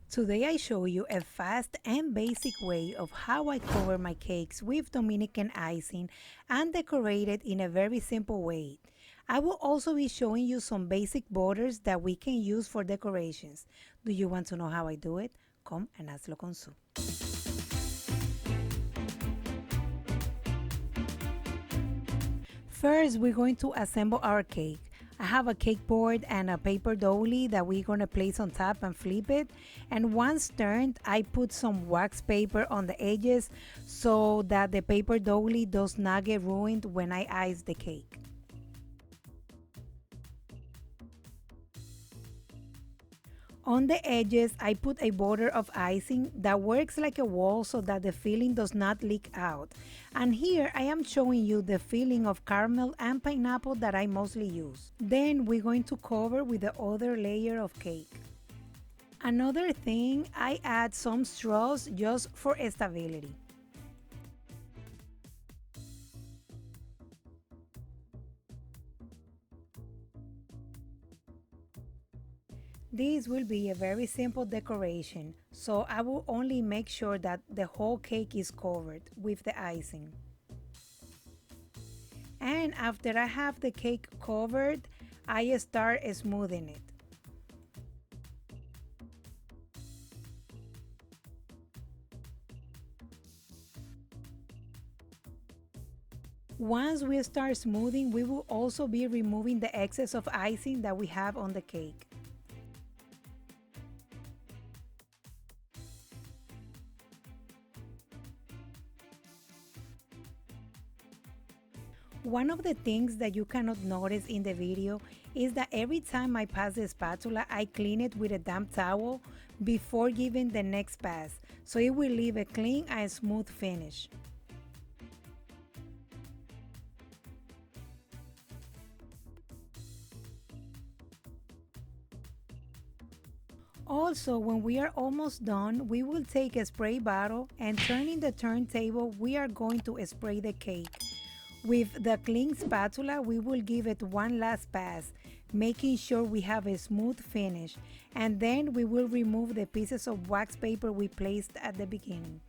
Today I show you a fast and basic way of how I cover my cakes with Dominican icing and decorate it in a very simple way. I will also be showing you some basic borders that we can use for decorations. Do you want to know how I do it? Come and hazlo con su. First, we're going to assemble our cake. I have a cake board and a paper dolly that we're going to place on top and flip it. And once turned, I put some wax paper on the edges so that the paper dolly does not get ruined when I ice the cake. On the edges, I put a border of icing that works like a wall so that the filling does not leak out. And here I am showing you the filling of caramel and pineapple that I mostly use. Then we're going to cover with the other layer of cake. Another thing, I add some straws just for stability. This will be a very simple decoration, so I will only make sure that the whole cake is covered with the icing. And after I have the cake covered, I start smoothing it. Once we start smoothing, we will also be removing the excess of icing that we have on the cake. One of the things that you cannot notice in the video is that every time I pass the spatula, I clean it with a damp towel before giving the next pass, so it will leave a clean and smooth finish. Also, when we are almost done, we will take a spray bottle and turning the turntable, we are going to spray the cake. With the clean spatula, we will give it one last pass, making sure we have a smooth finish, and then we will remove the pieces of wax paper we placed at the beginning.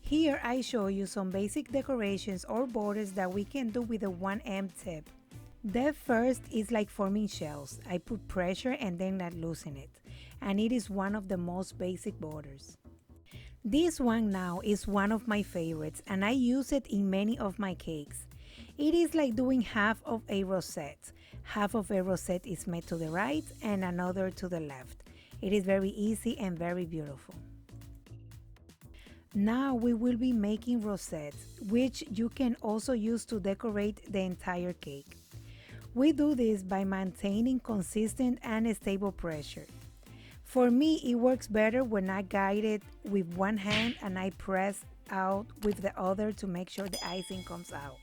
Here I show you some basic decorations or borders that we can do with a 1M tip. The first is like forming shells. I put pressure and then I loosen it, and it is one of the most basic borders. This one now is one of my favorites and I use it in many of my cakes. It is like doing half of a rosette. Half of a rosette is made to the right and another to the left. It is very easy and very beautiful. Now we will be making rosettes, which you can also use to decorate the entire cake. We do this by maintaining consistent and stable pressure. For me, it works better when I guide it with one hand and I press out with the other to make sure the icing comes out.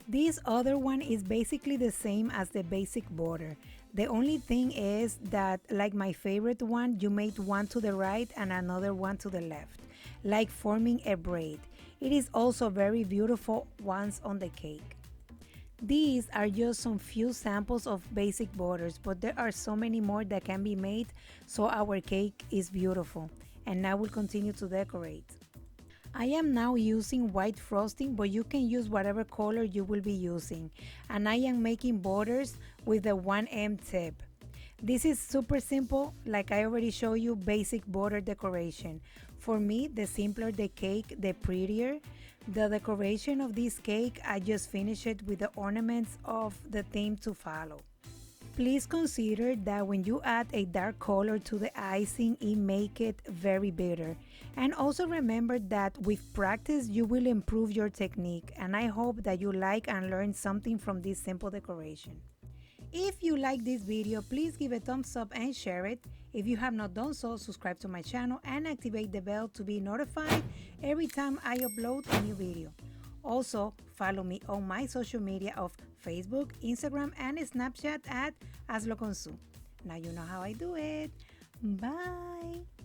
This other one is basically the same as the basic border. The only thing is that, like my favorite one, you made one to the right and another one to the left, like forming a braid. It is also very beautiful once on the cake. These are just some few samples of basic borders, but there are so many more that can be made, so our cake is beautiful. And now we'll continue to decorate. I am now using white frosting, but you can use whatever color you will be using. And I am making borders with the 1M tip. This is super simple, like I already showed you, basic border decoration. For me, the simpler the cake, the prettier. The decoration of this cake, I just finished it with the ornaments of the theme to follow. Please consider that when you add a dark color to the icing, it makes it very bitter. And also remember that with practice, you will improve your technique. And I hope that you like and learn something from this simple decoration. If you like this video, please give a thumbs up and share it. If you have not done so, subscribe to my channel and activate the bell to be notified every time I upload a new video. Also, follow me on my social media of Facebook, Instagram, and Snapchat at Hazlo con Su. Now you know how I do it. Bye!